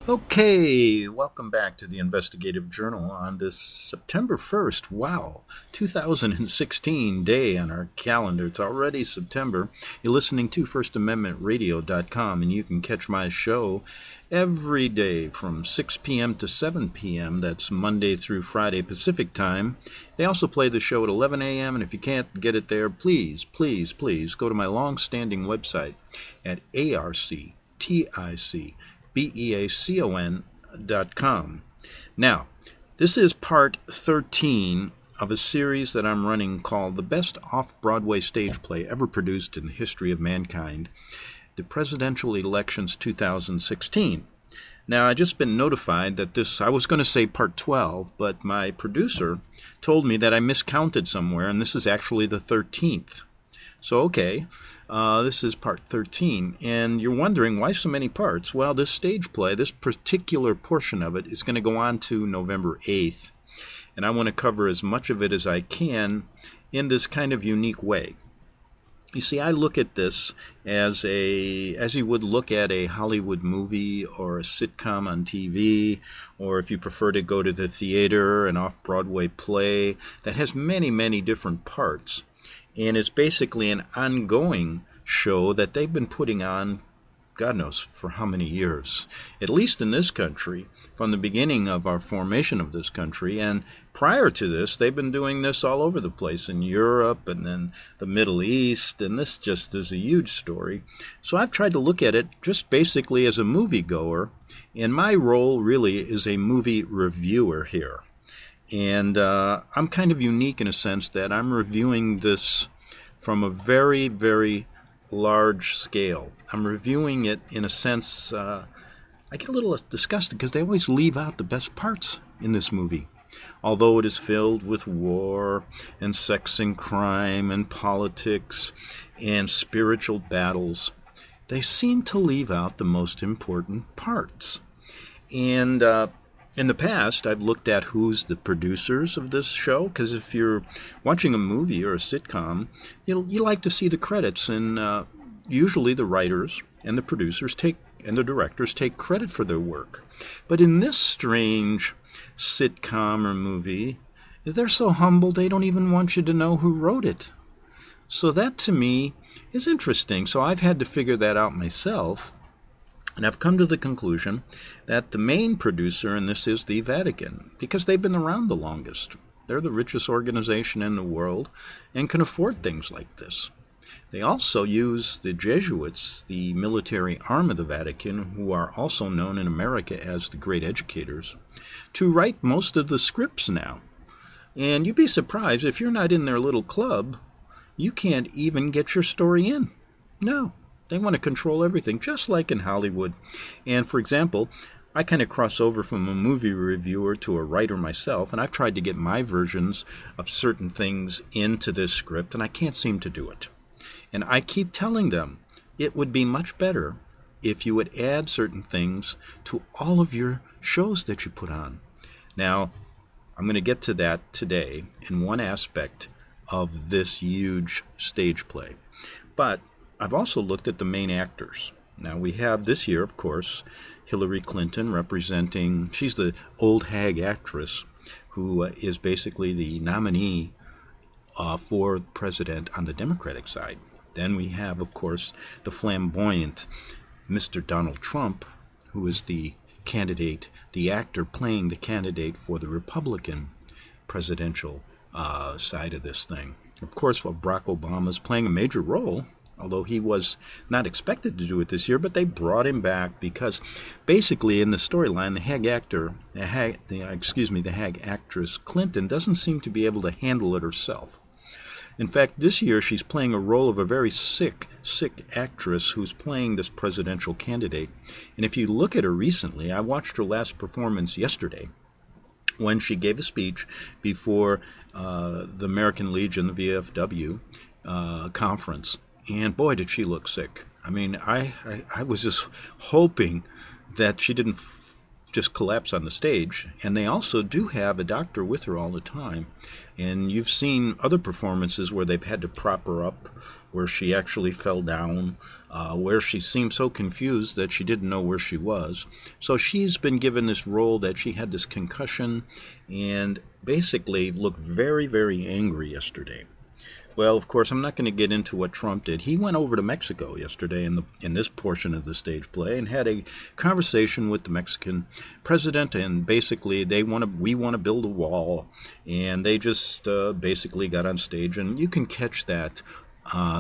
Okay, welcome back to the Investigative Journal on this September 1st, 2016 day on our calendar. It's already September. You're listening to FirstAmendmentRadio.com, and you can catch my show every day from 6 p.m. to 7 p.m. That's Monday through Friday Pacific Time. They also play the show at 11 a.m., and if you can't get it there, please go to my long-standing website at arcticbeacon.com. Now, this is part 13 of a series that I'm running called The Best Off-Broadway Stage Play Ever Produced in the History of Mankind, the Presidential Elections 2016. Now, I just been notified that I was going to say part 12, but my producer told me that I miscounted somewhere, and this is actually the 13th. So, okay, this is part 13, and you're wondering why so many parts. Well, this stage play, this particular portion of it, is going to go on to November 8th, and I want to cover as much of it as I can in this kind of unique way. You see, I look at this as you would look at a Hollywood movie or a sitcom on TV, or if you prefer to go to the theater, an off-Broadway play that has many, many different parts. And it's basically an ongoing show that they've been putting on, God knows for how many years, at least in this country, from the beginning of our formation of this country. And prior to this, they've been doing this all over the place, in Europe and then the Middle East, and this just is a huge story. So I've tried to look at it just basically as a moviegoer, and my role really is a movie reviewer here. And I'm kind of unique in a sense that I'm reviewing this from a very, very large scale. I'm reviewing it in a sense, I get a little disgusted because they always leave out the best parts in this movie. Although it is filled with war and sex and crime and politics and spiritual battles, they seem to leave out the most important parts. And in the past, I've looked at who's the producers of this show, because if you're watching a movie or a sitcom, you like to see the credits, and usually the writers and the producers and the directors take credit for their work. But in this strange sitcom or movie, they're so humble they don't even want you to know who wrote it. So that to me is interesting. So I've had to figure that out myself. And I've come to the conclusion that the main producer in this is the Vatican, because they've been around the longest. They're the richest organization in the world and can afford things like this. They also use the Jesuits, the military arm of the Vatican, who are also known in America as the great educators, to write most of the scripts now. And you'd be surprised, if you're not in their little club, you can't even get your story in. No. They want to control everything, just like in Hollywood. And for example, I kind of cross over from a movie reviewer to a writer myself, and I've tried to get my versions of certain things into this script, and I can't seem to do it. And I keep telling them it would be much better if you would add certain things to all of your shows that you put on. Now, I'm going to get to that today in one aspect of this huge stage play. But I've also looked at the main actors. Now, we have this year, of course, Hillary Clinton representing, she's the old hag actress who is basically the nominee for president on the Democratic side. Then we have, of course, the flamboyant Mr. Donald Trump, who is the candidate, the actor playing the candidate for the Republican presidential side of this thing. Of course, Barack Obama is playing a major role, although he was not expected to do it this year, but they brought him back because basically in the storyline, the hag actress Clinton doesn't seem to be able to handle it herself. In fact, this year she's playing a role of a very sick actress who's playing this presidential candidate. And if you look at her recently, I watched her last performance yesterday when she gave a speech before the American Legion, the VFW conference. And boy, did she look sick. I mean, I was just hoping that she didn't just collapse on the stage. And they also do have a doctor with her all the time. And you've seen other performances where they've had to prop her up, where she actually fell down, where she seemed so confused that she didn't know where she was. So she's been given this role that she had this concussion and basically looked very, very angry yesterday. Well, of course, I'm not going to get into what Trump did. He went over to Mexico yesterday in this portion of the stage play and had a conversation with the Mexican president, and basically we want to build a wall, and they just basically got on stage, and you can catch that.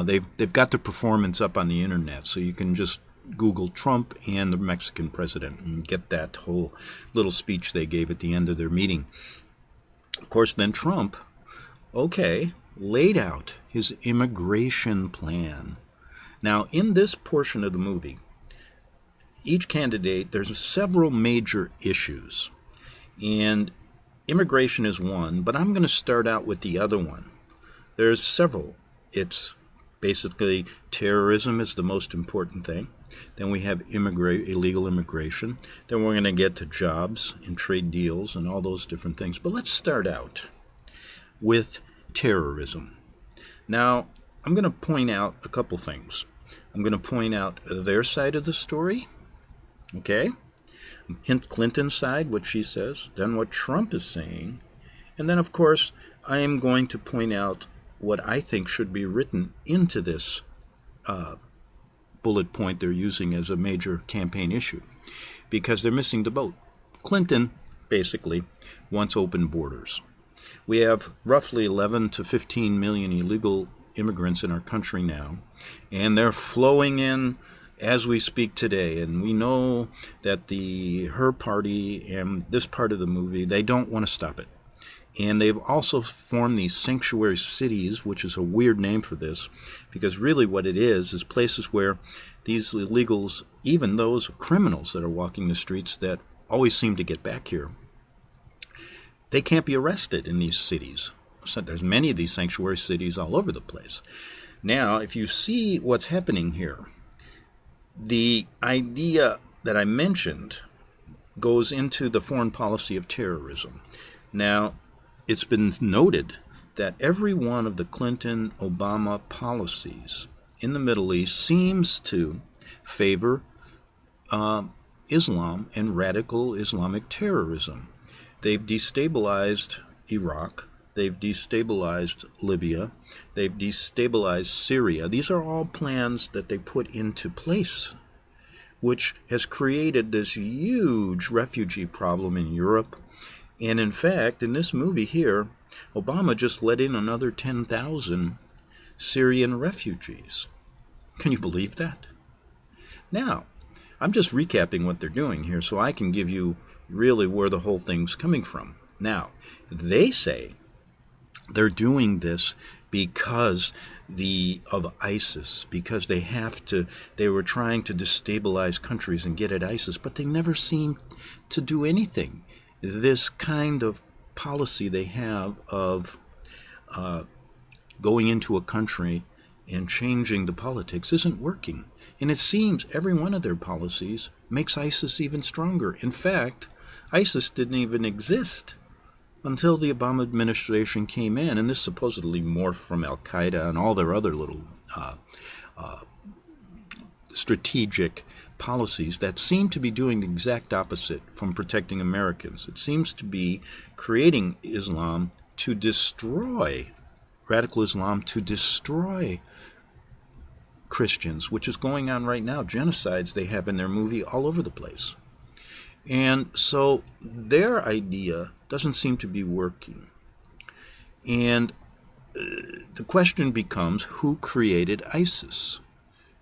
They've got the performance up on the internet, so you can just Google Trump and the Mexican president and get that whole little speech they gave at the end of their meeting. Of course, then Trump, laid out his immigration plan. Now, in this portion of the movie, each candidate, there's several major issues. And immigration is one, but I'm going to start out with the other one. There's several. It's basically terrorism is the most important thing. Then we have illegal immigration. Then we're going to get to jobs and trade deals and all those different things. But let's start out with terrorism. Now, I'm going to point out a couple things. I'm going to point out their side of the story, Clinton's side, what she says, then what Trump is saying, and then, of course, I am going to point out what I think should be written into this bullet point they're using as a major campaign issue, because they're missing the boat. Clinton basically wants open borders. We have roughly 11 to 15 million illegal immigrants in our country now, and they're flowing in as we speak today. And we know that her party and this part of the movie, they don't want to stop it. And they've also formed these sanctuary cities, which is a weird name for this, because really what it is places where these illegals, even those criminals that are walking the streets that always seem to get back here, they can't be arrested in these cities. So there's many of these sanctuary cities all over the place. Now, if you see what's happening here, the idea that I mentioned goes into the foreign policy of terrorism. Now, it's been noted that every one of the Clinton-Obama policies in the Middle East seems to favor Islam and radical Islamic terrorism. They've destabilized Iraq. They've destabilized Libya. They've destabilized Syria. These are all plans that they put into place, which has created this huge refugee problem in Europe. And in fact, in this movie here, Obama just let in another 10,000 Syrian refugees. Can you believe that? Now, I'm just recapping what they're doing here so I can give you really where the whole thing's coming from. Now, they say they're doing this because of ISIS, because they were trying to destabilize countries and get at ISIS, but they never seem to do anything. This kind of policy they have of going into a country and changing the politics isn't working. And it seems every one of their policies makes ISIS even stronger. In fact, ISIS didn't even exist until the Obama administration came in, and this supposedly morphed from Al-Qaeda and all their other little strategic policies that seem to be doing the exact opposite from protecting Americans. It seems to be creating Islam to destroy, radical Islam to destroy Christians, which is going on right now. Genocides they have in their movie all over the place. And so their idea doesn't seem to be working. And the question becomes, who created ISIS?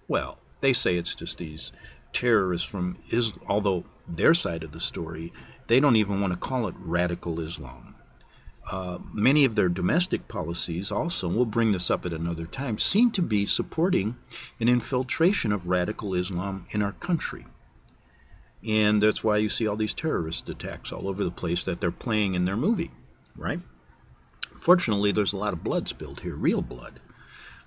Well, they say it's just these terrorists from Islam, although their side of the story, they don't even want to call it radical Islam. Many of their domestic policies also, and we'll bring this up at another time, seem to be supporting an infiltration of radical Islam in our country. And that's why you see all these terrorist attacks all over the place that they're playing in their movie, right? Fortunately, there's a lot of blood spilled here, real blood.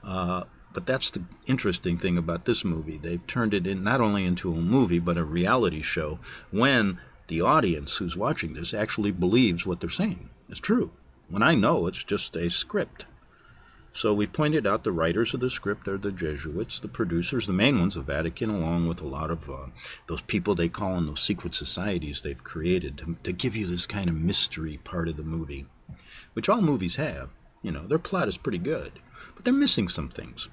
But that's the interesting thing about this movie. They've turned it in not only into a movie, but a reality show when the audience who's watching this actually believes what they're saying. It's true. When I know it's just a script. So we pointed out the writers of the script are the Jesuits, the producers, the main ones, the Vatican, along with a lot of those people they call in those secret societies they've created to give you this kind of mystery part of the movie, which all movies have. You know, their plot is pretty good, but they're missing some things.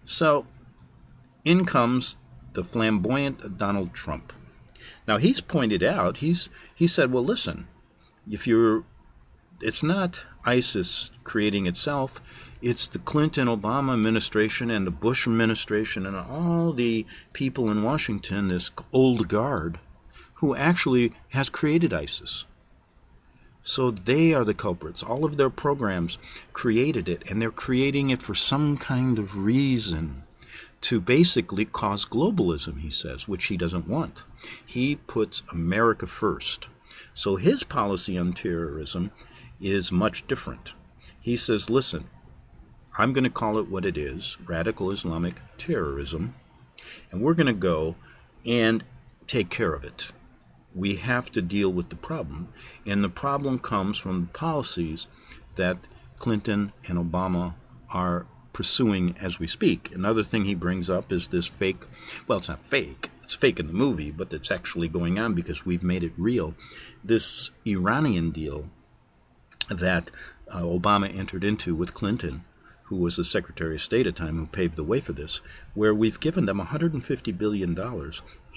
So in comes the flamboyant Donald Trump. Now he's pointed out, he said, well, listen, it's not ISIS creating itself, it's the Clinton-Obama administration and the Bush administration and all the people in Washington, this old guard, who actually has created ISIS. So they are the culprits. All of their programs created it, and they're creating it for some kind of reason to basically cause globalism, he says, which he doesn't want. He puts America first. So his policy on terrorism is much different. He says, listen, I'm going to call it what it is, radical Islamic terrorism, and we're going to go and take care of it. We have to deal with the problem, and the problem comes from the policies that Clinton and Obama are pursuing as we speak. Another thing he brings up is this fake, well, it's not fake, it's fake in the movie, but it's actually going on because we've made it real, this Iranian deal that Obama entered into with Clinton, who was the Secretary of State at the time, who paved the way for this, where we've given them $150 billion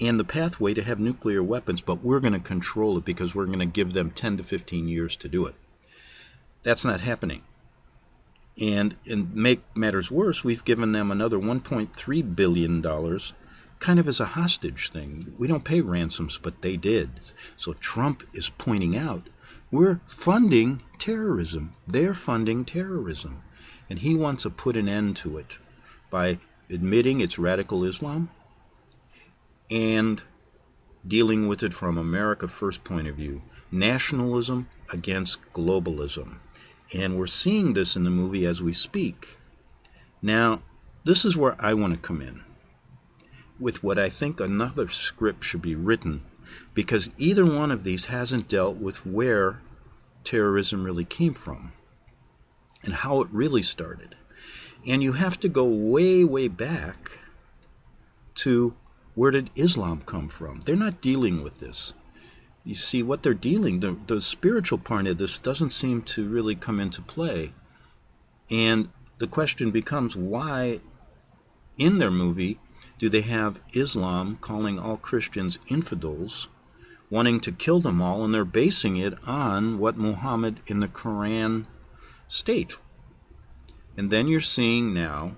and the pathway to have nuclear weapons, but we're going to control it because we're going to give them 10 to 15 years to do it. That's not happening. And make matters worse, we've given them another $1.3 billion kind of as a hostage thing. We don't pay ransoms, but they did. So Trump is pointing out, we're funding terrorism. They're funding terrorism. And he wants to put an end to it by admitting it's radical Islam and dealing with it from America First point of view. Nationalism against globalism. And we're seeing this in the movie as we speak. Now, this is where I want to come in with what I think another script should be written, because either one of these hasn't dealt with where terrorism really came from and how it really started. And you have to go way, way back to where did Islam come from. They're not dealing with this. You see, what they're dealing, the spiritual part of this doesn't seem to really come into play. And the question becomes, why in their movie do they have Islam calling all Christians infidels, wanting to kill them all, and they're basing it on what Muhammad in the Quran state? And then you're seeing now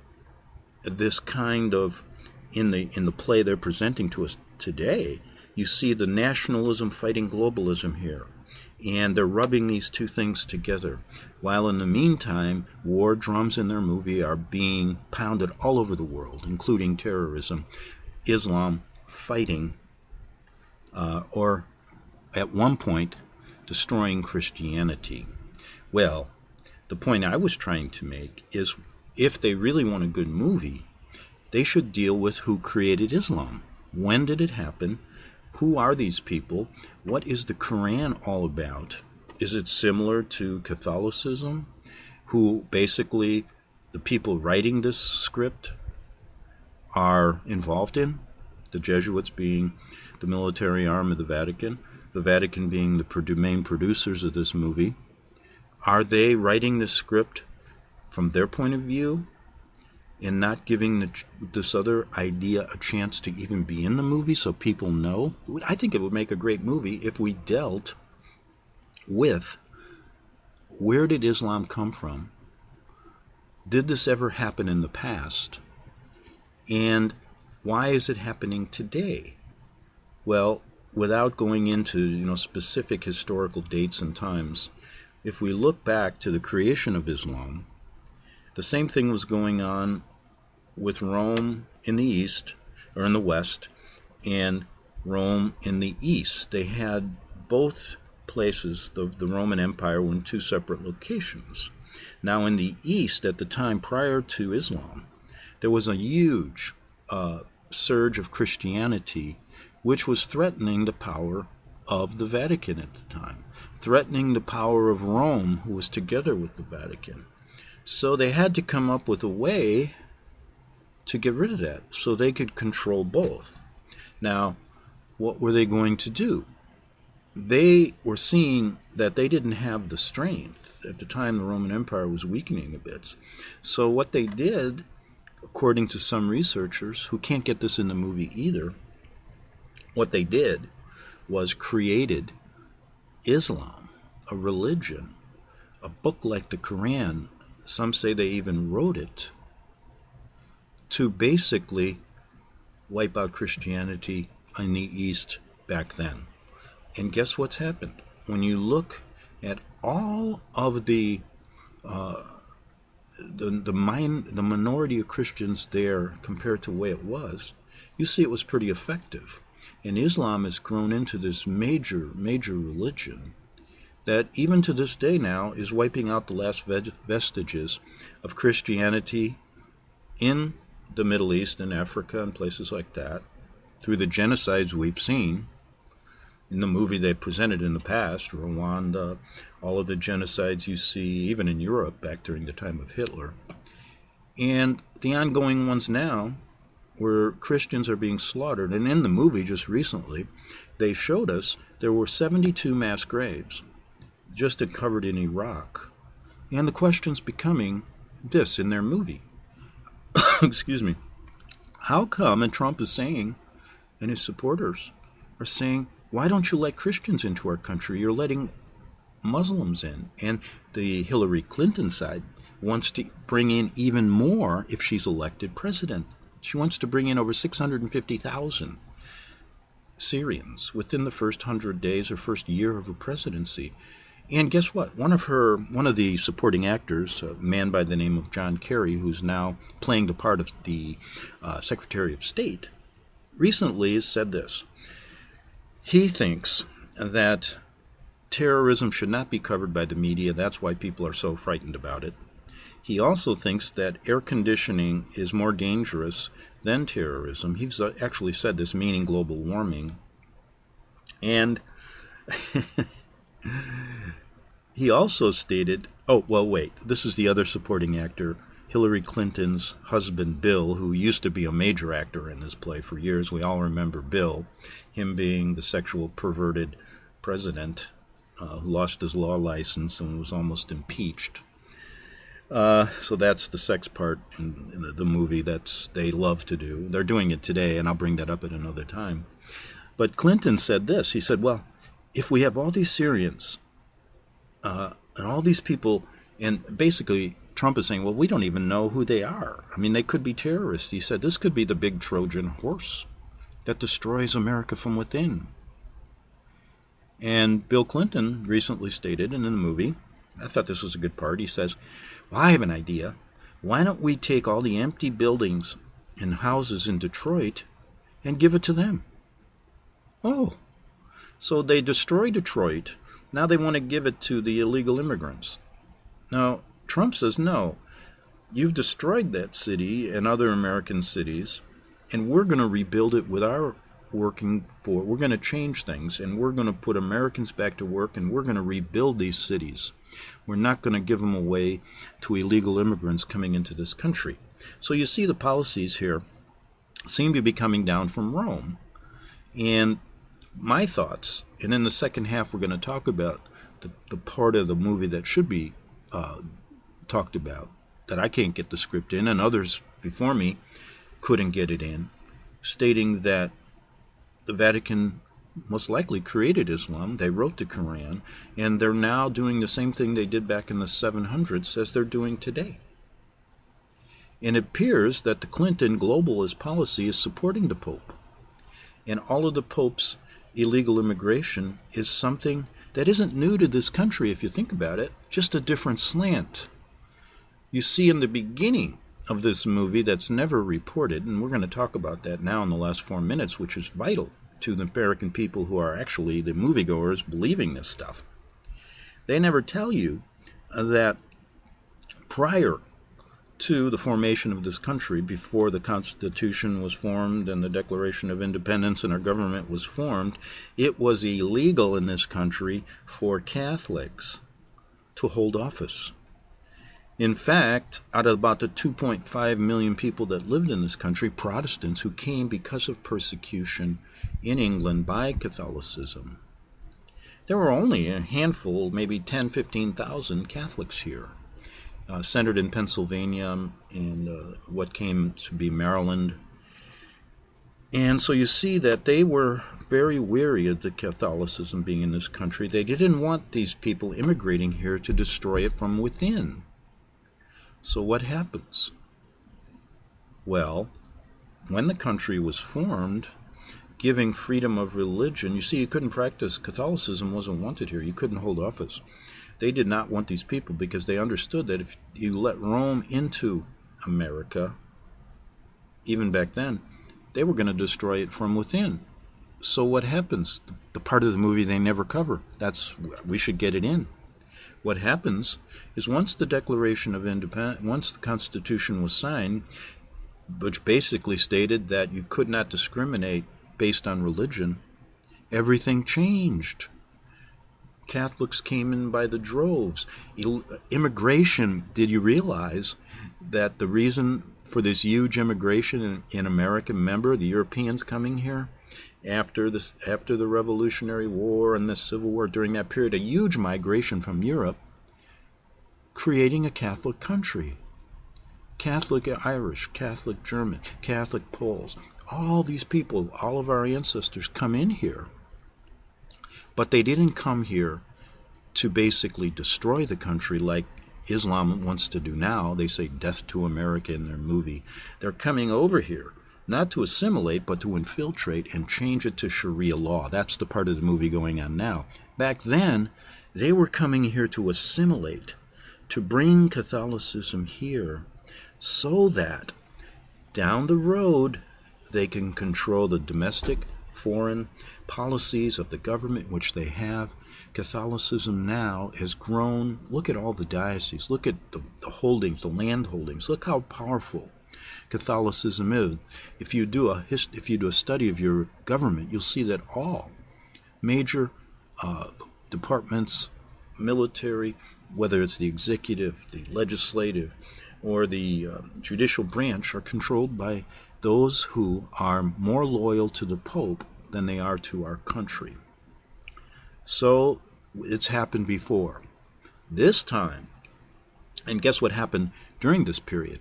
this kind of, in the play they're presenting to us today, you see the nationalism fighting globalism here. And they're rubbing these two things together. While in the meantime, war drums in their movie are being pounded all over the world, including terrorism, Islam fighting, or at one point, destroying Christianity. Well, the point I was trying to make is, if they really want a good movie, they should deal with who created Islam. When did it happen? Who are these people? What is the Quran all about? Is it similar to Catholicism? Who basically the people writing this script are involved in? The Jesuits being the military arm of the Vatican being the main producers of this movie. Are they writing this script from their point of view and not giving this other idea a chance to even be in the movie so people know? I think it would make a great movie if we dealt with, where did Islam come from? Did this ever happen in the past? And why is it happening today? Well, without going into specific historical dates and times, if we look back to the creation of Islam, the same thing was going on with Rome in the east, or in the west, and Rome in the east. They had both places, the Roman Empire, were in two separate locations. Now in the east, at the time prior to Islam, there was a huge surge of Christianity, which was threatening the power of the Vatican at the time, threatening the power of Rome, who was together with the Vatican. So they had to come up with a way to get rid of that so they could control both. Now, what were they going to do? They were seeing that they didn't have the strength. At the time, the Roman Empire was weakening a bit. So what they did, according to some researchers, who can't get this in the movie either, what they did was created Islam, a religion, a book like the Quran. Some say they even wrote it to basically wipe out Christianity in the East back then. And guess what's happened? When you look at all of the minority of Christians there compared to the way it was, you see it was pretty effective. And Islam has grown into this major religion that even to this day now is wiping out the last vestiges of Christianity in the Middle East and Africa and places like that through the genocides we've seen in the movie they presented in the past, Rwanda, all of the genocides you see even in Europe back during the time of Hitler, and the ongoing ones now where Christians are being slaughtered. And in the movie just recently, they showed us there were 72 mass graves just uncovered in Iraq. And the question's becoming this in their movie. Excuse me. How come, and Trump is saying, and his supporters are saying, why don't you let Christians into our country? You're letting Muslims in. And the Hillary Clinton side wants to bring in even more if she's elected president. She wants to bring in over 650,000 Syrians within the first 100 days or first year of her presidency. And guess what? One of the supporting actors, a man by the name of John Kerry, who's now playing the part of the Secretary of State, recently said this. He thinks that terrorism should not be covered by the media. That's why people are so frightened about it. He also thinks that air conditioning is more dangerous than terrorism. He's actually said this, meaning global warming. And he also stated, this is the other supporting actor, Hillary Clinton's husband, Bill, who used to be a major actor in this play for years. We all remember Bill, him being the sexual perverted president who lost his law license and was almost impeached. So that's the sex part in the movie that they love to do. They're doing it today, and I'll bring that up at another time. But Clinton said this. He said, well, if we have all these Syrians and all these people, and basically Trump is saying, well, we don't even know who they are. I mean, they could be terrorists. He said this could be the big Trojan horse that destroys America from within. And Bill Clinton recently stated in the movie, I thought this was a good part, he says, well, I have an idea. Why don't we take all the empty buildings and houses in Detroit and give it to them? Oh, so they destroy Detroit. Now they want to give it to the illegal immigrants. Now, Trump says, no, you've destroyed that city and other American cities, and we're going to rebuild it with our working for. We're going to change things, and we're going to put Americans back to work, and we're going to rebuild these cities. We're not going to give them away to illegal immigrants coming into this country. So you see the policies here seem to be coming down from Rome. And my thoughts, and in the second half we're going to talk about the part of the movie that should be talked about, that I can't get the script in, and others before me couldn't get it in, stating that the Vatican most likely created Islam. They wrote the Quran, and they're now doing the same thing they did back in the 700s as they're doing today. And it appears that the Clinton globalist policy is supporting the Pope. And all of the Pope's illegal immigration is something that isn't new to this country, if you think about it, just a different slant. You see in the beginning of this movie that's never reported, and we're going to talk about that now in the last 4 minutes, which is vital to the American people who are actually the moviegoers believing this stuff. They never tell you that prior to the formation of this country, before the Constitution was formed and the Declaration of Independence and our government was formed, it was illegal in this country for Catholics to hold office. In fact, out of about the 2.5 million people that lived in this country, Protestants who came because of persecution in England by Catholicism, there were only a handful, maybe 10, 15,000 Catholics here, centered in Pennsylvania and what came to be Maryland. And so you see that they were very weary of the Catholicism being in this country. They didn't want these people immigrating here to destroy it from within. So what happens? Well, when the country was formed, giving freedom of religion, you see, you couldn't practice. Catholicism wasn't wanted here. You couldn't hold office. They did not want these people because they understood that if you let Rome into America, even back then, they were going to destroy it from within. So what happens? The part of the movie they never cover. We should get it in. What happens is once the Declaration of Independence, once the Constitution was signed, which basically stated that you could not discriminate based on religion, everything changed. Catholics came in by the droves. Immigration, did you realize that the reason for this huge immigration in America, remember the Europeans coming here after the Revolutionary War and the Civil War, during that period, a huge migration from Europe, creating a Catholic country. Catholic Irish, Catholic German, Catholic Poles, all these people, all of our ancestors come in here. But they didn't come here to basically destroy the country like Islam wants to do now. They say death to America in their movie. They're coming over here not to assimilate, but to infiltrate and change it to Sharia law. That's the part of the movie going on now. Back then, they were coming here to assimilate, to bring Catholicism here, so that down the road they can control the domestic, foreign policies of the government, which they have. Catholicism now has grown. Look at all the dioceses. Look at the holdings, the land holdings. Look how powerful Catholicism is. If you do a study of your government, you'll see that all major departments, military, whether it's the executive, the legislative, or the judicial branch, are controlled by those who are more loyal to the Pope than they are to our country. So it's happened before. This time, and guess what happened during this period?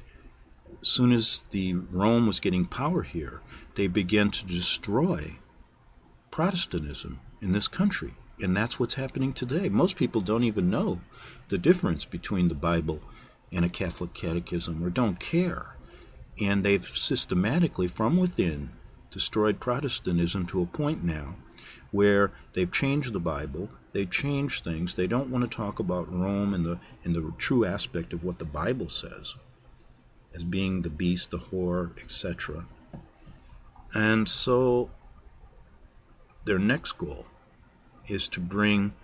As soon as Rome was getting power here, they began to destroy Protestantism in this country. And that's what's happening today. Most people don't even know the difference between the Bible and a Catholic catechism, or don't care. And they've systematically, from within, destroyed Protestantism to a point now where they've changed the Bible, they've changed things. They don't want to talk about Rome in the true aspect of what the Bible says, as being the beast, the whore, etc. And so their next goal is to bring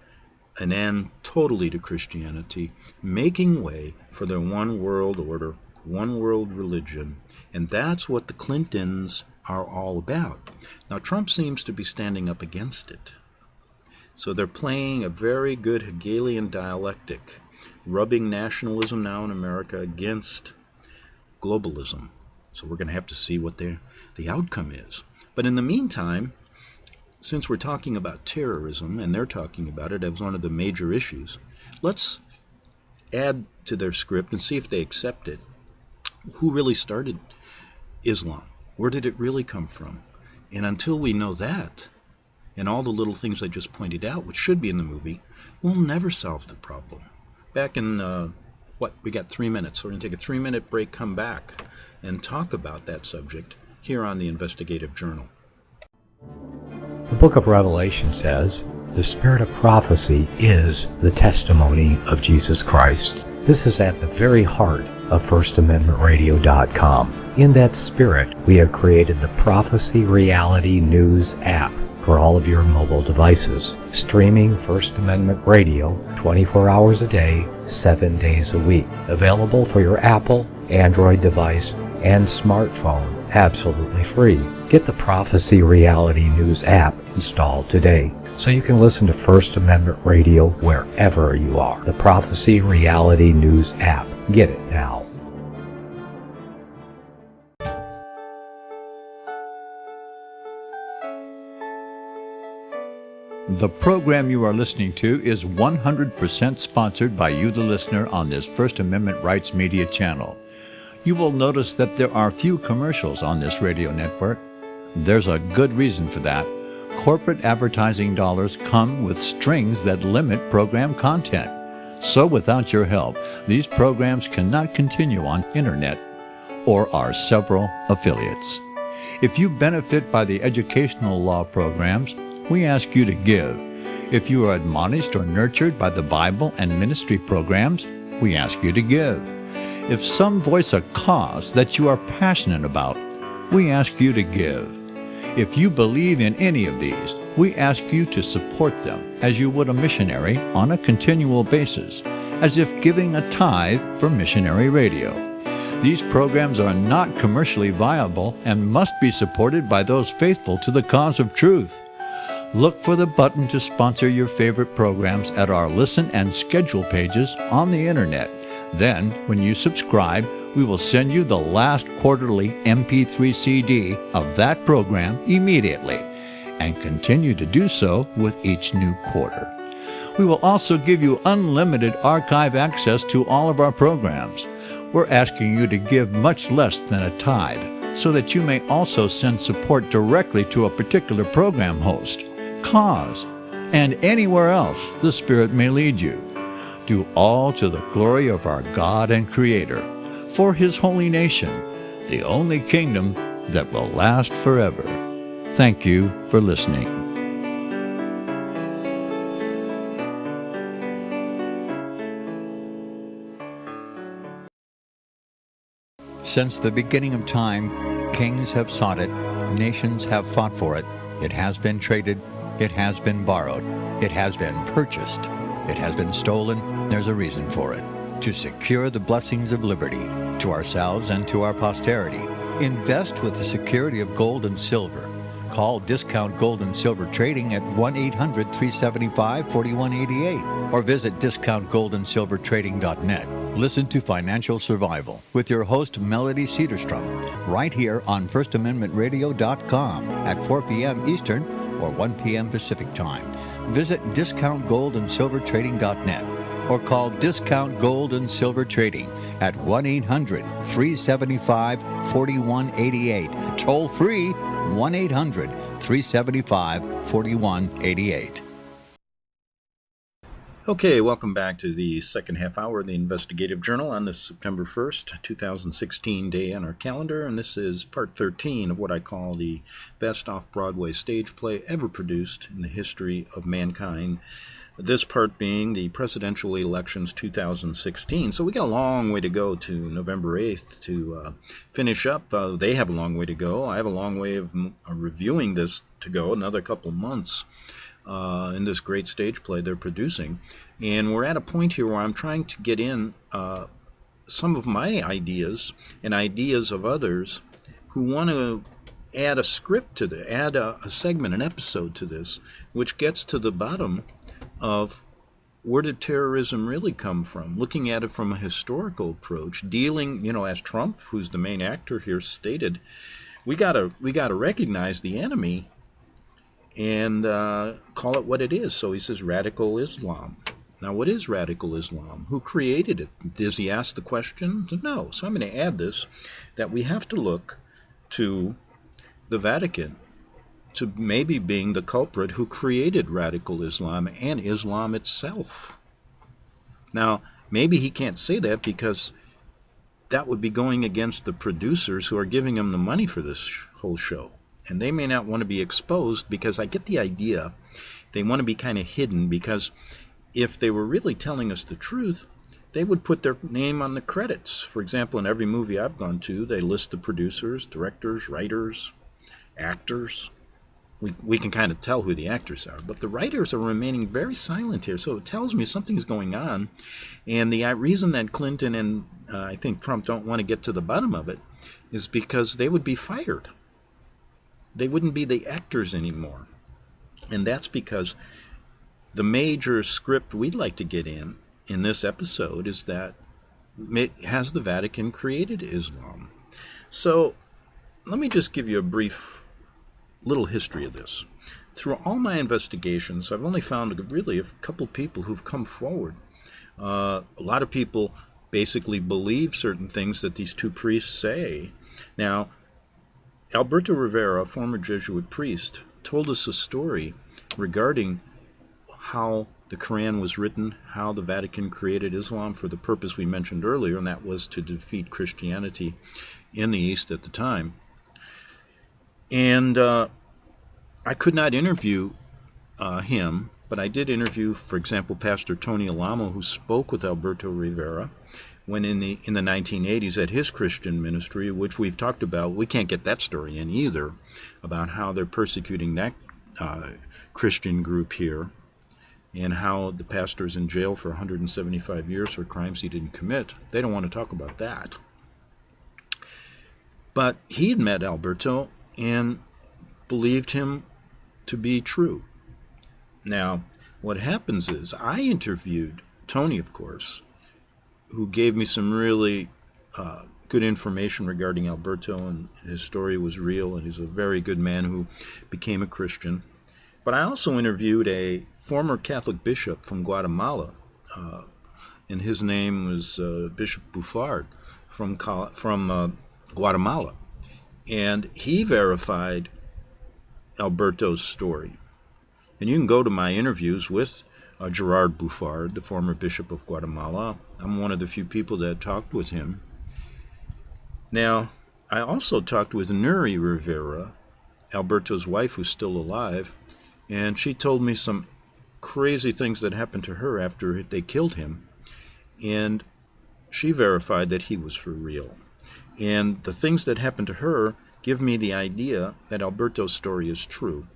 an end totally to Christianity, making way for their one world order, one world religion. And that's what the Clintons are all about. Now, Trump seems to be standing up against it. So they're playing a very good Hegelian dialectic, rubbing nationalism now in America against globalism. So we're going to have to see what the outcome is. But in the meantime, since we're talking about terrorism, and they're talking about it as one of the major issues, let's add to their script and see if they accept it. Who really started Islam? Where did it really come from? And until we know that, and all the little things I just pointed out, which should be in the movie, we'll never solve the problem. Back in, we got 3 minutes, so we're going to take a 3-minute break, come back, and talk about that subject here on the Investigative Journal. The book of Revelation says, the spirit of prophecy is the testimony of Jesus Christ. This is at the very heart of FirstAmendmentRadio.com. In that spirit, we have created the Prophecy Reality News app, for all of your mobile devices. Streaming First Amendment Radio 24 hours a day, 7 days a week. Available for your Apple, Android device, and smartphone absolutely free. Get the Prophecy Reality News app installed today so you can listen to First Amendment Radio wherever you are. The Prophecy Reality News app. Get it now. The program you are listening to is 100% sponsored by you, the listener, on this First Amendment Rights Media channel. You will notice that there are few commercials on this radio network. There's a good reason for that. Corporate advertising dollars come with strings that limit program content. So without your help, these programs cannot continue on internet or our several affiliates. If you benefit by the educational law programs, we ask you to give. If you are admonished or nurtured by the Bible and ministry programs, we ask you to give. If some voice a cause that you are passionate about, we ask you to give. If you believe in any of these, we ask you to support them as you would a missionary on a continual basis, as if giving a tithe for missionary radio. These programs are not commercially viable and must be supported by those faithful to the cause of truth. Look for the button to sponsor your favorite programs at our listen and schedule pages on the internet. Then, when you subscribe, we will send you the last quarterly MP3 CD of that program immediately, and continue to do so with each new quarter. We will also give you unlimited archive access to all of our programs. We're asking you to give much less than a tithe, so that you may also send support directly to a particular program host, cause, and anywhere else the Spirit may lead you. Do all to the glory of our God and Creator, for His holy nation, the only kingdom that will last forever. Thank you for listening. Since the beginning of time, kings have sought it, nations have fought for it. It has been traded, it has been borrowed, it has been purchased, it has been stolen. There's a reason for it. To secure the blessings of liberty to ourselves and to our posterity. Invest with the security of gold and silver. Call Discount Gold and Silver Trading at 1-800-375-4188 or visit discountgoldandsilvertrading.net. Listen to Financial Survival with your host Melody Cedarstrom right here on FirstAmendmentRadio.com at 4 p.m. Eastern or 1 p.m. Pacific Time. Visit discountgoldandsilvertrading.net or call Discount Gold and Silver Trading at 1-800-375-4188. Toll free 1-800-375-4188. Okay, welcome back to the second half hour of the Investigative Journal on this September 1st, 2016 day on our calendar, and this is part 13 of what I call the best off-Broadway stage play ever produced in the history of mankind. This part being the presidential elections 2016. So we got a long way to go to November 8th to finish up. They have a long way to go. I have a long way of reviewing this to go, another couple of months. In this great stage play they're producing. And we're at a point here where I'm trying to get in some of my ideas and ideas of others who want to add a script to this, add a segment, an episode to this, which gets to the bottom of where did terrorism really come from, looking at it from a historical approach, dealing, as Trump, who's the main actor here, stated, we gotta recognize the enemy and call it what it is. So he says radical Islam. Now, what is radical Islam? Who created it? Does he ask the question? No. So I'm going to add this, that we have to look to the Vatican to maybe being the culprit who created radical Islam and Islam itself. Now, maybe he can't say that because that would be going against the producers who are giving him the money for this whole show. And they may not want to be exposed, because I get the idea they want to be kind of hidden, because if they were really telling us the truth, they would put their name on the credits. For example, in every movie I've gone to, they list the producers, directors, writers, actors. we can kind of tell who the actors are, but the writers are remaining very silent here. So it tells me something's going on. And the reason that Clinton and I think Trump don't want to get to the bottom of it is because they would be fired. They wouldn't be the actors anymore. And that's because the major script we'd like to get in this episode is that has the Vatican created Islam? So let me just give you a brief little history of this. Through all my investigations, I've only found really a couple people who've come forward. A lot of people basically believe certain things that these two priests say. Now, Alberto Rivera, a former Jesuit priest, told us a story regarding how the Quran was written, how the Vatican created Islam for the purpose we mentioned earlier, and that was to defeat Christianity in the East at the time. And I could not interview him, but I did interview, for example, Pastor Tony Alamo, who spoke with Alberto Rivera when in the 1980s at his Christian ministry, which we've talked about. We can't get that story in either, about how they're persecuting that Christian group here, and how the pastor's in jail for 175 years for crimes he didn't commit. They don't want to talk about that. But he had met Alberto and believed him to be true. Now, what happens is, I interviewed Tony, of course, who gave me some really good information regarding Alberto, and his story was real, and he's a very good man who became a Christian. But I also interviewed a former Catholic bishop from Guatemala, and his name was Bishop Buffard from Guatemala. And he verified Alberto's story. And you can go to my interviews with Gerard Buffard, the former Bishop of Guatemala. I'm one of the few people that talked with him. Now, I also talked with Nuri Rivera, Alberto's wife, who's still alive, and she told me some crazy things that happened to her after they killed him, and she verified that he was for real. And the things that happened to her give me the idea that Alberto's story is true,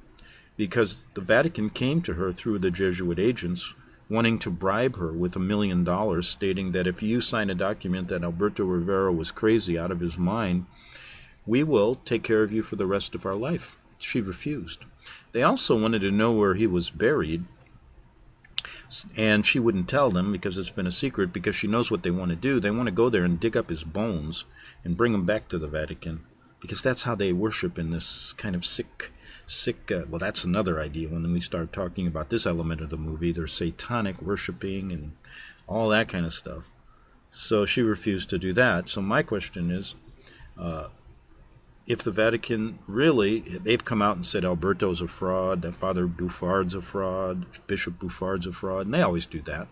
because the Vatican came to her through the Jesuit agents wanting to bribe her with $1 million, stating that if you sign a document that Alberto Rivera was crazy, out of his mind, we will take care of you for the rest of our life. She refused. They also wanted to know where he was buried, and she wouldn't tell them because it's been a secret, because she knows what they want to do. They want to go there and dig up his bones and bring him back to the Vatican, because that's how they worship in this kind of sick, well, that's another idea when we start talking about this element of the movie. They're satanic worshiping and all that kind of stuff. So she refused to do that. So my question is, if the Vatican really, they've come out and said Alberto's a fraud, that Father Buffard's a fraud, Bishop Buffard's a fraud, and they always do that.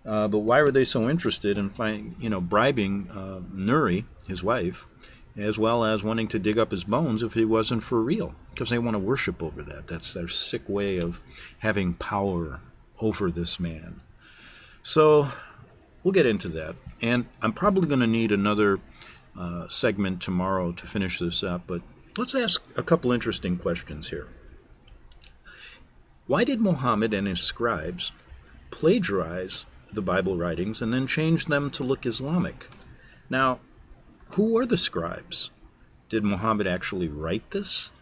But why were they so interested in bribing Nuri, his wife, as well as wanting to dig up his bones if he wasn't for real? Because they want to worship over that. That's their sick way of having power over this man. So we'll get into that. And I'm probably going to need another segment tomorrow to finish this up, but let's ask a couple interesting questions here. Why did Muhammad and his scribes plagiarize the Bible writings and then change them to look Islamic? Now, who were the scribes? Did Muhammad actually write this?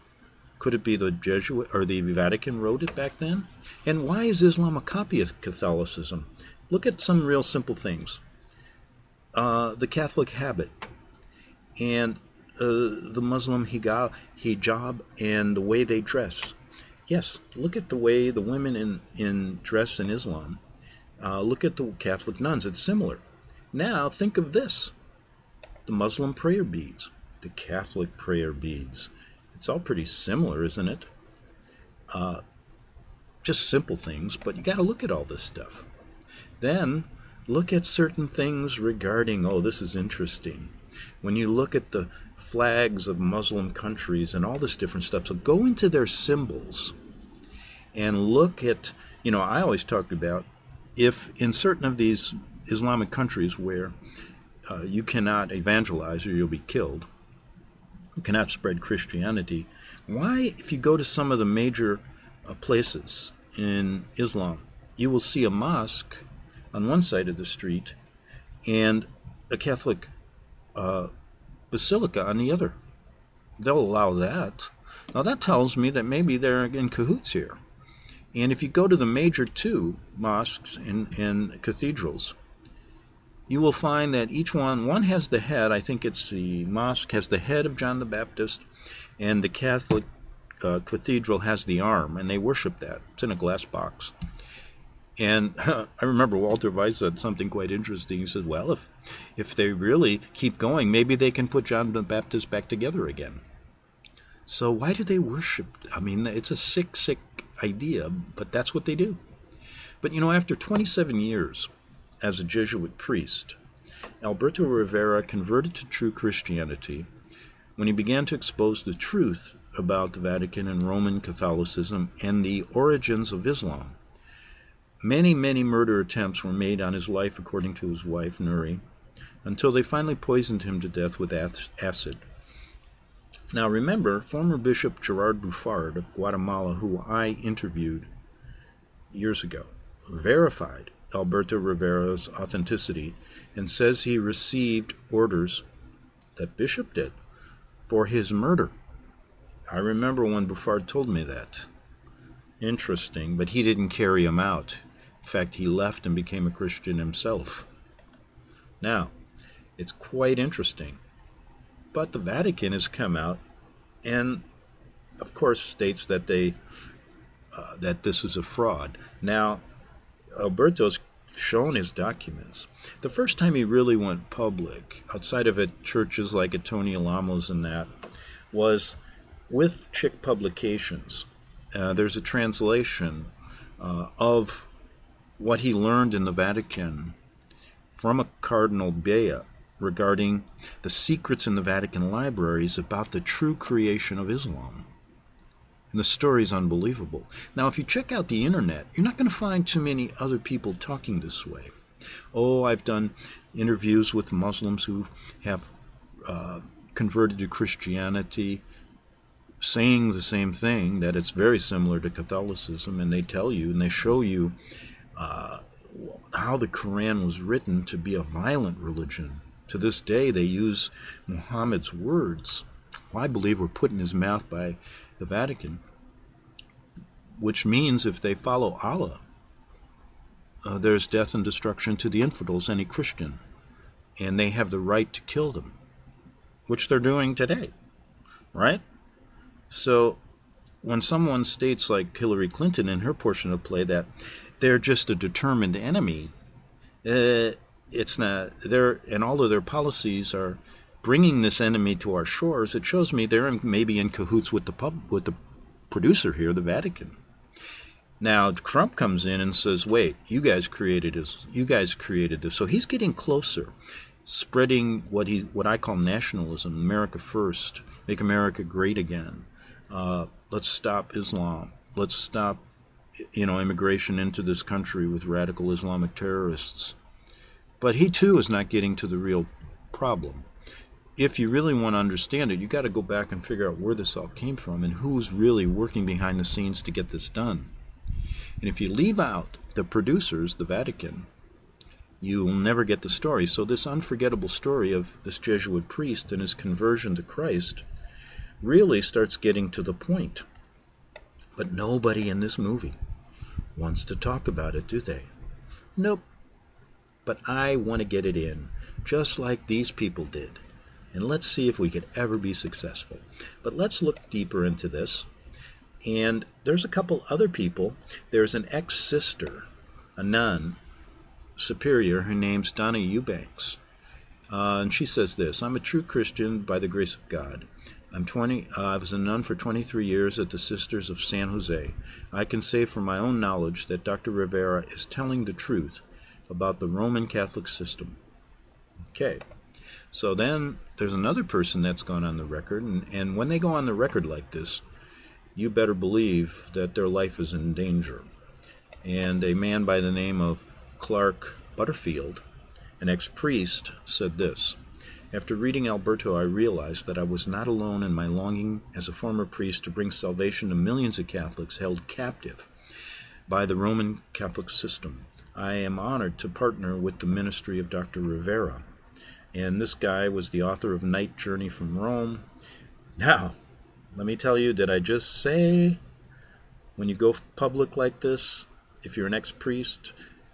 Could it be the Jesuit or the Vatican wrote it back then? And why is Islam a copy of Catholicism? Look at some real simple things. The Catholic habit, and the Muslim hijab, and the way they dress. Yes, look at the way the women in dress in Islam. Look at the Catholic nuns. It's similar. Now think of this. The Muslim prayer beads, the Catholic prayer beads. It's all pretty similar, isn't it? Just simple things, but you got to look at all this stuff. Then look at certain things regarding, this is interesting. When you look at the flags of Muslim countries and all this different stuff, so go into their symbols and look at, I always talked about, if in certain of these Islamic countries where you cannot evangelize or you'll be killed, who cannot spread Christianity. Why, if you go to some of the major places in Islam, you will see a mosque on one side of the street and a Catholic basilica on the other. They'll allow that. Now that tells me that maybe they're in cahoots here. And if you go to the major two mosques and cathedrals, you will find that each one has the head. I think it's the mosque has the head of John the Baptist, and the Catholic cathedral has the arm, and they worship that. It's in a glass box. And I remember Walter Weiss said something quite interesting. He said, well, if they really keep going, maybe they can put John the Baptist back together again. So why do they worship? I mean, it's a sick idea, but that's what they do. But after 27 years as a Jesuit priest, Alberto Rivera converted to true Christianity when he began to expose the truth about the Vatican and Roman Catholicism and the origins of Islam. Many, many murder attempts were made on his life, according to his wife, Nuri, until they finally poisoned him to death with acid. Now remember, former Bishop Gerard Buffard of Guatemala, who I interviewed years ago, verified Alberto Rivera's authenticity and says he received orders, that Bishop did, for his murder. I remember when Buffard told me that. Interesting, but he didn't carry him out. In fact, he left and became a Christian himself. Now, it's quite interesting. But the Vatican has come out and, of course, states that that this is a fraud. Now, Alberto's shown his documents. The first time he really went public, outside of churches like at Tony Alamos and that, was with Chick Publications. There's a translation of what he learned in the Vatican from a Cardinal Bea regarding the secrets in the Vatican libraries about the true creation of Islam. And the story is unbelievable. Now, if you check out the internet, you're not going to find too many other people talking this way. Oh, I've done interviews with Muslims who have converted to Christianity, saying the same thing, that it's very similar to Catholicism, and they tell you and they show you how the Quran was written to be a violent religion. To this day, they use Muhammad's words, who I believe were put in his mouth by the Vatican, which means if they follow Allah, there's death and destruction to the infidels, any Christian, and they have the right to kill them, which they're doing today, right? So when someone states, like Hillary Clinton in her portion of the play, that they're just a determined enemy, it's not there, and all of their policies are bringing this enemy to our shores. It shows me they're maybe in cahoots with the producer here, the Vatican. Now Trump comes in and says, "Wait, you guys created this. You guys created this." So he's getting closer, spreading what I call nationalism, America first, make America great again. Let's stop Islam. Let's stop, immigration into this country with radical Islamic terrorists. But he too is not getting to the real problem. If you really want to understand it, you got to go back and figure out where this all came from and who's really working behind the scenes to get this done. And if you leave out the producers, the Vatican, you will never get the story. So this unforgettable story of this Jesuit priest and his conversion to Christ really starts getting to the point. But nobody in this movie wants to talk about it, do they? Nope. But I want to get it in, just like these people did. And let's see if we could ever be successful. But let's look deeper into this. And there's a couple other people. There's an ex-sister, a nun, superior, her name's Donna Eubanks. And she says this: "I'm a true Christian by the grace of God. I was a nun for 23 years at the Sisters of San Jose. I can say from my own knowledge that Dr. Rivera is telling the truth about the Roman Catholic system." Okay, so then there's another person that's gone on the record, and when they go on the record like this, you better believe that their life is in danger. And a man by the name of Clark Butterfield, an ex-priest, said this: After reading Alberto, I realized that I was not alone in my longing as a former priest to bring salvation to millions of Catholics held captive by the Roman Catholic system. I am honored to partner with the ministry of Dr. Rivera. And this guy was the author of Night Journey from Rome. Now, let me tell you, did I just say, when you go public like this, if you're an ex-priest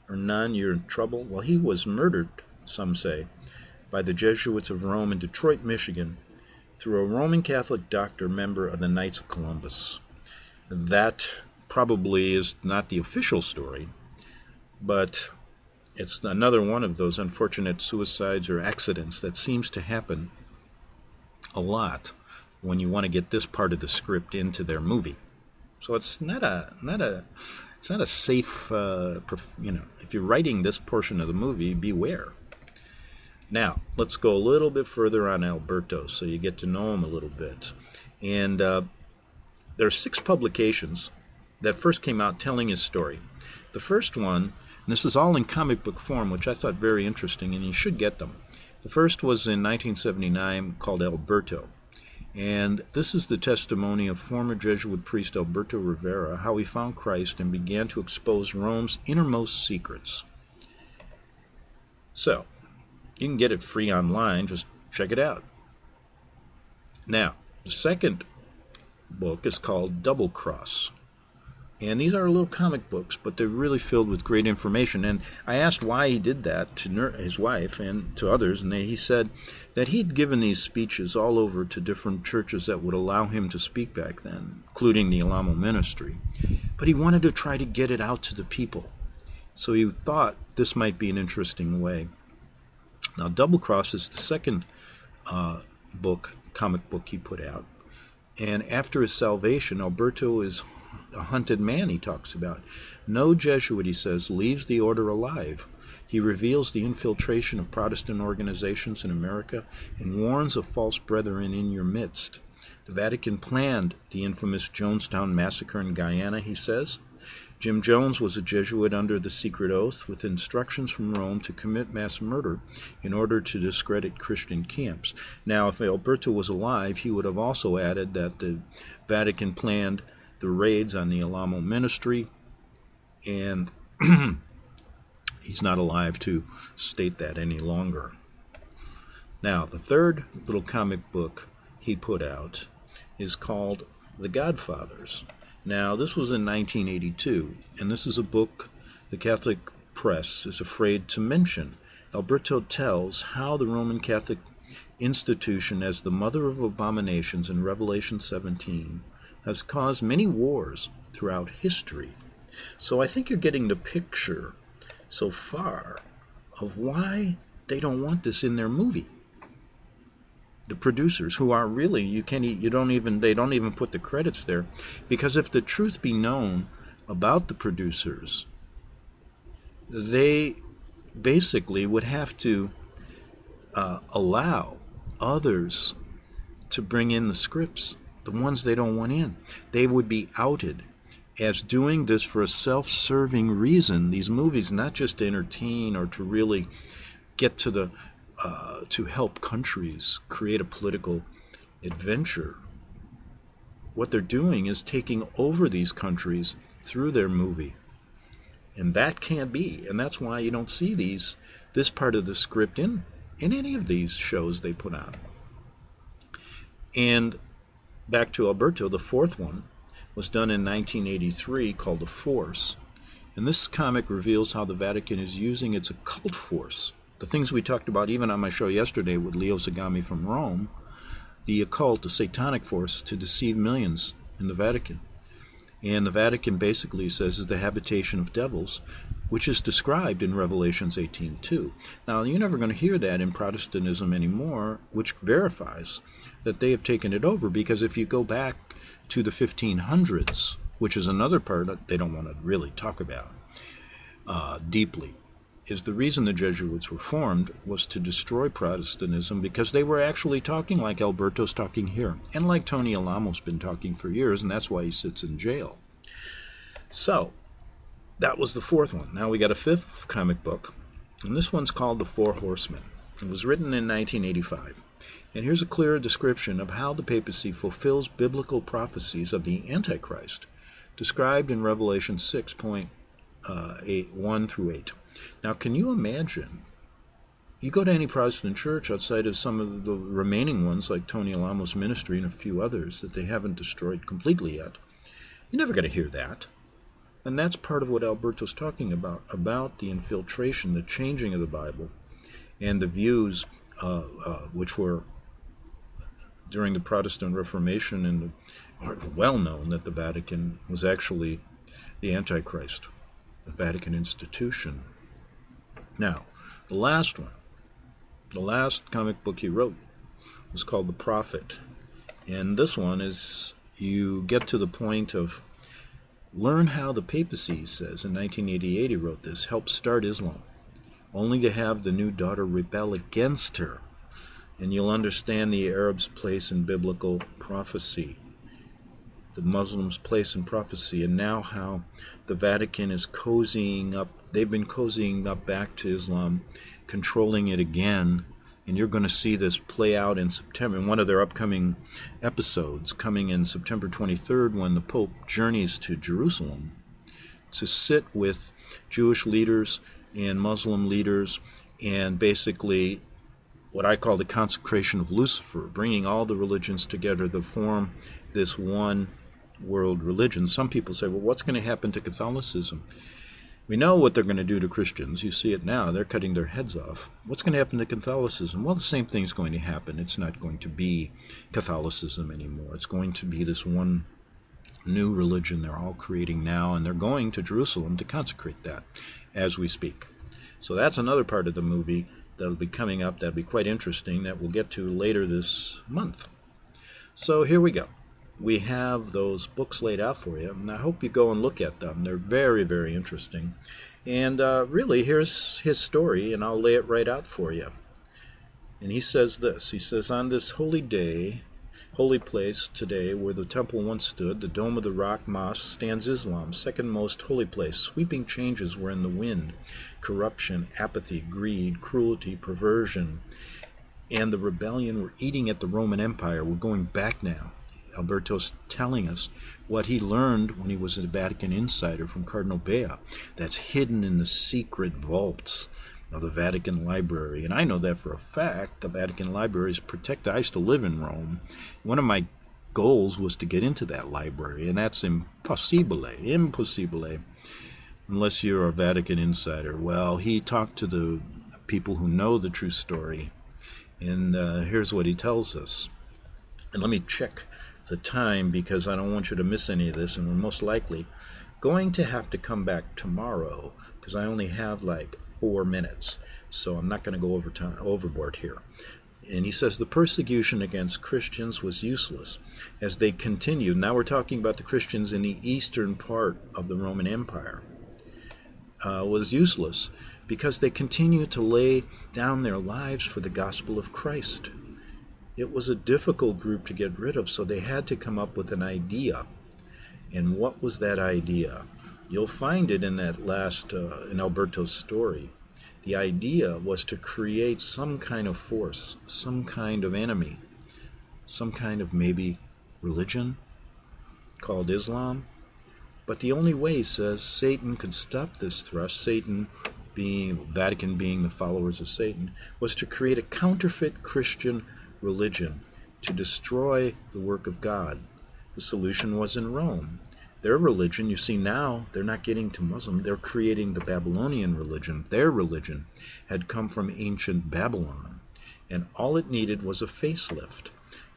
or nun, you're in trouble? Well, he was murdered, some say, by the Jesuits of Rome in Detroit, Michigan, through a Roman Catholic doctor, member of the Knights of Columbus. That probably is not the official story, but it's another one of those unfortunate suicides or accidents that seems to happen a lot when you want to get this part of the script into their movie. So it's not a safe, if you're writing this portion of the movie, beware. Now, let's go a little bit further on Alberto so you get to know him a little bit. And there are 6 publications that first came out telling his story. The first one, and this is all in comic book form, which I thought very interesting, and you should get them. The first was in 1979 called Alberto. And this is the testimony of former Jesuit priest Alberto Rivera, how he found Christ and began to expose Rome's innermost secrets. So, you can get it free online, just check it out. Now, the second book is called Double Cross. And these are little comic books, but they're really filled with great information. And I asked why he did that to his wife and to others, and he said that he'd given these speeches all over to different churches that would allow him to speak back then, including the Alamo ministry. But he wanted to try to get it out to the people. So he thought this might be an interesting way. Now, Double Cross is the second comic book he put out. And after his salvation, Alberto is a hunted man, he talks about. No Jesuit, he says, leaves the order alive. He reveals the infiltration of Protestant organizations in America and warns of false brethren in your midst. The Vatican planned the infamous Jonestown massacre in Guyana, he says. Jim Jones was a Jesuit under the secret oath with instructions from Rome to commit mass murder in order to discredit Christian camps. Now, if Alberto was alive, he would have also added that the Vatican planned the raids on the Alamo ministry, and he's not alive to state that any longer. Now, the third little comic book he put out is called The Godfathers. Now, this was in 1982, and this is a book the Catholic press is afraid to mention. Alberto tells how the Roman Catholic institution, as the mother of abominations in Revelation 17, has caused many wars throughout history. So I think you're getting the picture so far of why they don't want this in their movie. The producers, who are really, they don't even put the credits there, because if the truth be known about the producers, they basically would have to allow others to bring in the scripts, the ones they don't want in. They would be outed as doing this for a self-serving reason, these movies, not just to entertain or to really get to the to help countries create a political adventure. What they're doing is taking over these countries through their movie. And that can't be. And that's why you don't see this part of the script in any of these shows they put on. And back to Alberto, the fourth one was done in 1983 called The Force. And this comic reveals how the Vatican is using its occult force. The things we talked about even on my show yesterday with Leo Zagami from Rome, the occult, the satanic force, to deceive millions in the Vatican. And the Vatican basically says is the habitation of devils, which is described in Revelations 18:2. Now, you're never going to hear that in Protestantism anymore, which verifies that they have taken it over, because if you go back to the 1500s, which is another part that they don't want to really talk about deeply, is the reason the Jesuits were formed was to destroy Protestantism, because they were actually talking like Alberto's talking here, and like Tony Alamo's been talking for years, and that's why he sits in jail. So, that was the fourth one. Now we got a fifth comic book, and this one's called The Four Horsemen. It was written in 1985. And here's a clear description of how the papacy fulfills biblical prophecies of the Antichrist, described in Revelation 6:1 through 8. Now, can you imagine? You go to any Protestant church outside of some of the remaining ones, like Tony Alamo's ministry and a few others that they haven't destroyed completely yet. You're never going to hear that. And that's part of what Alberto's talking about the infiltration, the changing of the Bible, and the views which were during the Protestant Reformation and are well known that the Vatican was actually the Antichrist, the Vatican institution. Now, the last one, the last comic book he wrote was called The Prophet. And this one is, you get to the point of learn how the papacy, he says, in 1988 he wrote this, helped start Islam, only to have the new daughter rebel against her. And you'll understand the Arabs' place in biblical prophecy, the Muslims' place in prophecy, and now how the Vatican is cozying up. They've been cozying up back to Islam, controlling it again. And you're going to see this play out in September, in one of their upcoming episodes, coming in September 23rd, when the Pope journeys to Jerusalem to sit with Jewish leaders and Muslim leaders, and basically what I call the consecration of Lucifer, bringing all the religions together to form this one world religion. Some people say, well, what's going to happen to Catholicism? We know what they're going to do to Christians. You see it now. They're cutting their heads off. What's going to happen to Catholicism? Well, the same thing's going to happen. It's not going to be Catholicism anymore. It's going to be this one new religion they're all creating now, and they're going to Jerusalem to consecrate that as we speak. So that's another part of the movie that'll be coming up. That'll be quite interesting, that we'll get to later this month. So here we go. We have those books laid out for you, and I hope you go and look at them. They're very, very interesting. And really, here's his story, and I'll lay it right out for you. And he says this. He says, on this holy day, holy place today, where the temple once stood, the Dome of the Rock Mosque, stands Islam's second most holy place. Sweeping changes were in the wind. Corruption, apathy, greed, cruelty, perversion, and the rebellion were eating at the Roman Empire. We're going back now. Alberto's telling us what he learned when he was a Vatican insider from Cardinal Bea. That's hidden in the secret vaults of the Vatican Library. And I know that for a fact. The Vatican Library is protected. I used to live in Rome. One of my goals was to get into that library, and that's impossibile, unless you're a Vatican insider. Well, he talked to the people who know the true story, and here's what he tells us. And let me check the time, because I don't want you to miss any of this, and we're most likely going to have to come back tomorrow, because I only have like 4 minutes, so I'm not going to go overboard here. And he says the persecution against Christians was useless as they continued. Now we're talking about the Christians in the eastern part of the Roman Empire. Was useless because they continued to lay down their lives for the gospel of Christ. It was a difficult group to get rid of, so they had to come up with an idea. And what was that idea? You'll find it in that last, in Alberto's story. The idea was to create some kind of force, some kind of enemy, some kind of maybe religion called Islam. But the only way, he says, Satan could stop this thrust, Satan being, Vatican being the followers of Satan, was to create a counterfeit Christian religion to destroy the work of God. The solution was in Rome. Their religion, you see now, they're not getting to Muslim, they're creating the Babylonian religion. Their religion had come from ancient Babylon, and all it needed was a facelift.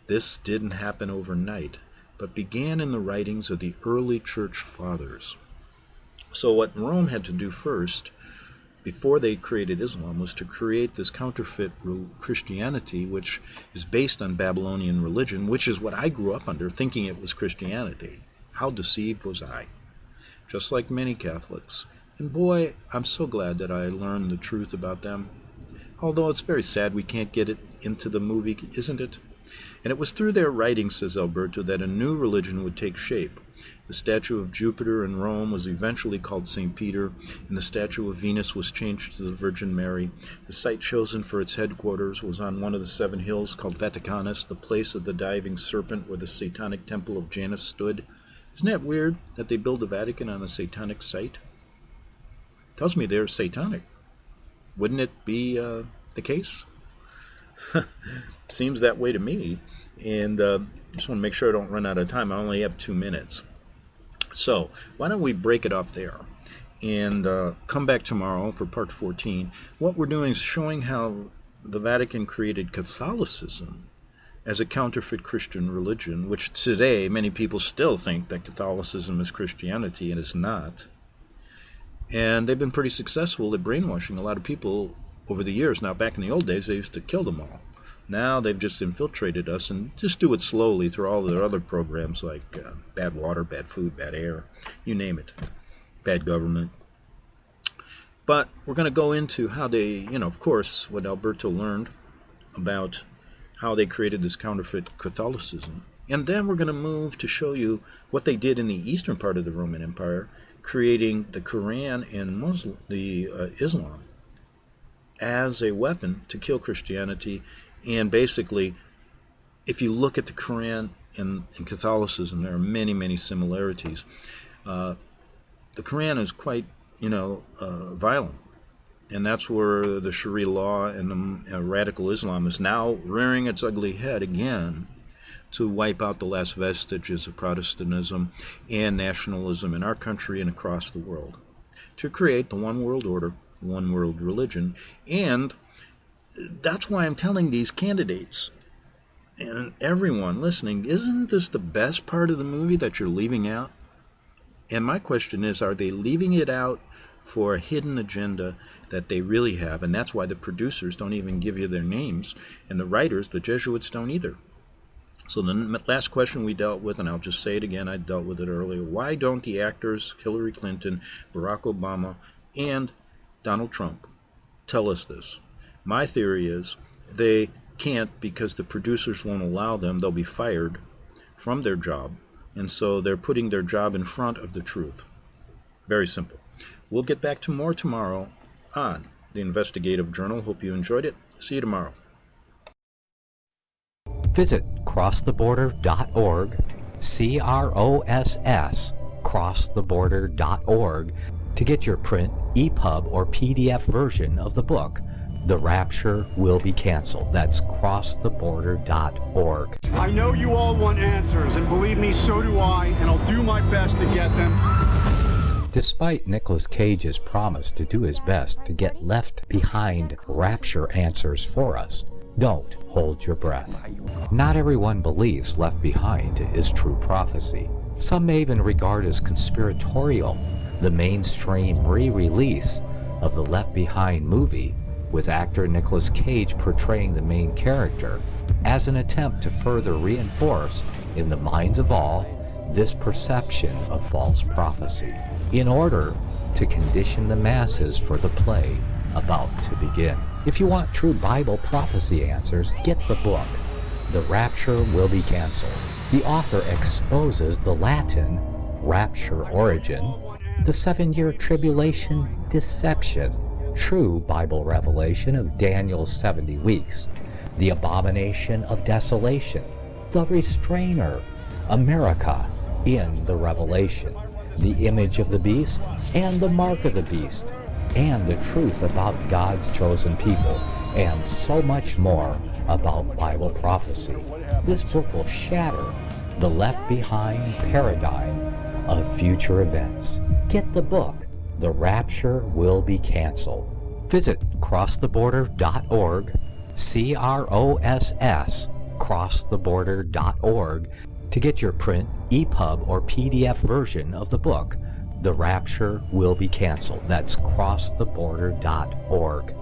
This didn't happen overnight, but began in the writings of the early church fathers. So what Rome had to do first, before they created Islam, was to create this counterfeit Christianity, which is based on Babylonian religion, which is what I grew up under, thinking it was Christianity. How deceived was I? Just like many Catholics. And boy, I'm so glad that I learned the truth about them. Although it's very sad we can't get it into the movie, isn't it? And it was through their writing, says Alberto, that a new religion would take shape. The statue of Jupiter in Rome was eventually called St. Peter, and the statue of Venus was changed to the Virgin Mary. The site chosen for its headquarters was on one of the 7 hills called Vaticanus, the place of the diving serpent where the satanic temple of Janus stood. Isn't that weird that they build the Vatican on a satanic site? Tells me they're satanic. Wouldn't it be the case? Seems that way to me. And just want to make sure I don't run out of time. I only have 2 minutes. So why don't we break it off there and come back tomorrow for part 14. What we're doing is showing how the Vatican created Catholicism as a counterfeit Christian religion, which today many people still think that Catholicism is Christianity, and it's not. And they've been pretty successful at brainwashing a lot of people over the years. Now, back in the old days, they used to kill them all. Now they've just infiltrated us, and just do it slowly through all their other programs like bad water, bad food, bad air, you name it, bad government. But we're going to go into how they, of course, what Alberto learned about how they created this counterfeit Catholicism. And then we're going to move to show you what they did in the eastern part of the Roman Empire, creating the Quran and Islam as a weapon to kill Christianity. And basically, if you look at the Quran and Catholicism, there are many, many similarities. The Quran is quite, violent. And that's where the Sharia law and the radical Islam is now rearing its ugly head again to wipe out the last vestiges of Protestantism and nationalism in our country and across the world, to create the one world order, one world religion. And that's why I'm telling these candidates and everyone listening, isn't this the best part of the movie that you're leaving out? And my question is, are they leaving it out for a hidden agenda that they really have? And that's why the producers don't even give you their names, and the writers, the Jesuits, don't either. So the last question we dealt with, and I'll just say it again, I dealt with it earlier, why don't the actors Hillary Clinton, Barack Obama, and Donald Trump tell us this? My theory is they can't because the producers won't allow them. They'll be fired from their job, and so they're putting their job in front of the truth. Very simple. We'll get back to more tomorrow on the Investigative Journal. Hope you enjoyed it. See you tomorrow. Visit crosstheborder.org, CROSS, crosstheborder.org, to get your print, EPUB, or PDF version of the book, The Rapture Will Be Canceled. That's crosstheborder.org. I know you all want answers, and believe me, so do I, and I'll do my best to get them. Despite Nicolas Cage's promise to do his best to get left behind rapture answers for us, don't hold your breath. Not everyone believes Left Behind is true prophecy. Some may even regard as conspiratorial the mainstream re-release of the Left Behind movie with actor Nicolas Cage portraying the main character as an attempt to further reinforce in the minds of all this perception of false prophecy in order to condition the masses for the play about to begin. If you want true Bible prophecy answers, get the book, The Rapture Will Be Canceled. The author exposes the Latin rapture origin, the 7-year tribulation deception, true Bible revelation of Daniel's 70 weeks, the abomination of desolation, the restrainer, America in the Revelation, the image of the beast and the mark of the beast, and the truth about God's chosen people, and so much more about Bible prophecy. This book will shatter the Left Behind paradigm of future events. Get the book, The Rapture Will Be Canceled. Visit crosstheborder.org, CROSS, crosstheborder.org, to get your print, EPUB, or PDF version of the book, The Rapture Will Be Canceled. That's crosstheborder.org.